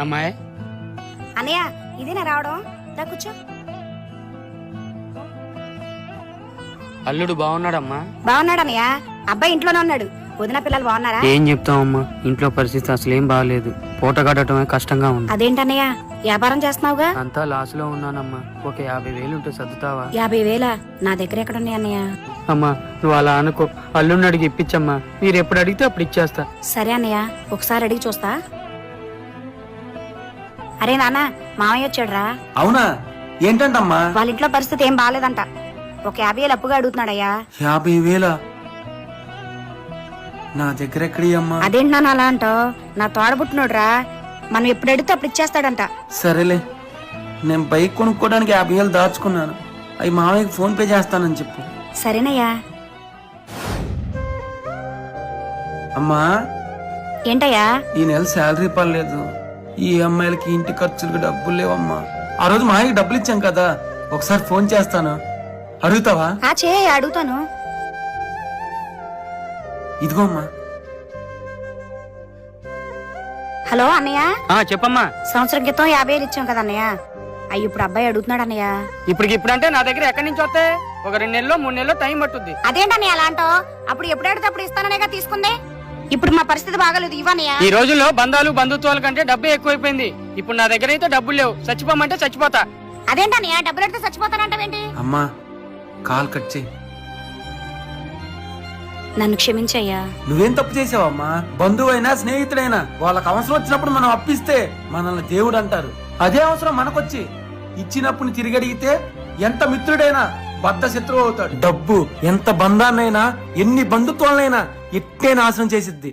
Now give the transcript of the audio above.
అమ్మాయి అన్నయ్య ఇదేనా రావడం? దా కూర్చో. అల్లుడు బాగున్నాడమ్మా? బాగున్నాడు అన్నయ్య. అబ్బాయి ఇంట్లోనే ఉన్నాడు. వదిన పిల్లలు బాగున్నారా? ఏం చెప్తావమ్మా, ఇంట్లో పరిస్థితి అసలు ఏం బాగాలేదు. పూట గడటమే కష్టంగా ఉంది. అదేంటన్నయ్య, వ్యాపారం చేస్తున్నావుగా? అంతా లాస్ లో ఉన్నానమ్మా. ఒక 50,000 ఉంటే సర్దుతావా? 50,000 నా దగ్గర ఎక్కడున్నాయి అన్నయ్య? అమ్మా నువ్వు అలా అనుకో, అల్లుడిని అడిగి ఇప్పించమ్మా. మీరు ఎప్పుడు అడిగితే అప్పుడు ఇచ్చేస్తా. సరే అన్నయ్య, ఒకసారి అడిగి చూస్తా. అరే నాన్న, మామయ్య వచ్చాడురా. అవునా? ఏంటంటమ్మా? వాళ్ళ ఇంట్లో పరిస్థితి ఏం బాగాలేదంట. ఒక 50,000 అప్పుగా అడుగుతున్నాడయ్యా. 50,000 నా దగ్గర ఎక్కడి అమ్మా? అదేంటి నాన్న అలా అంటావు? నా తోడబుట్టినోడురా, మనం ఎప్పుడు అడిగితే అప్పుడు ఇచ్చేస్తాడంట. సరేలే, నేను బైక్ కొనుక్కోవడానికి 50,000 దాచుకున్నాను. అవి మామయ్యకి ఫోన్ పే చేస్తానని చెప్పు. సరేనయ్యా. అమ్మా, ఏంటయ్యా? ఈ నెల శాలరీ పర్లేదు. ఈ అమ్మాయిలకి ఇంటి ఖర్చులకు డబ్బులు లేవమ్మా. ఆ రోజు మామయ్యకి డబ్బులు ఇచ్చాం కదా, ఒకసారి ఫోన్ చేస్తాను, అడుగుతావా? అడుగుతాను. ఇదిగో అమ్మా. హలో అన్నయ్య. చెప్పమ్మా. సంవత్సరం క్రితం 50,000 ఇచ్చాం కదా అన్నయ్య, అయ్యి ఇప్పుడు అబ్బాయి అడుగుతున్నాడు అన్నయ్య. ఇప్పుడు అంటే నా దగ్గర ఎక్కడి నుంచి వస్తాయి? ఒక 2 నెలలో 3 నెలలో టైం పట్టుద్ది. అదేంటన్నయ్య అలా అంటావు? అప్పుడు ఎప్పుడు అడిగితే అప్పుడు ఇస్తాననేగా తీసుకుంది. ఇప్పుడు మా పరిస్థితి బాగాలేదు, ఇవ్వనయ్య. ఈ రోజుల్లో బంధాలు బంధుత్వాల కంటే డబ్బే ఎక్కువైపోయింది. ఇప్పుడు నా దగ్గర అయితే డబ్బులు లేవు. చచ్చిపోమంటే చచ్చిపోతా. అదేంటన్నయ్య, డబ్బులు అడిగితే చచ్చిపోతానంటావేంటి? అమ్మా, కాల్ కట్ చేయి. నన్ను క్షమించయ్యా. నువ్వేం తప్పు చేసావమ్మా? బంధువైనా స్నేహితుడైనా వాళ్ళకి అవసరం వచ్చినప్పుడు మనం అప్పిస్తే మనల్ని దేవుడు అంటారు. అదే అవసరం మనకొచ్చి ఇచ్చినప్పుడు తిరిగి అడిగితే ఎంత మిత్రుడైనా బద్ధ శత్రువు అవుతాడు. డబ్బు ఎంత బంధాన్నైనా ఎన్ని బంధుత్వాలనైనా ఎట్టే నాశనం చేసిద్ది.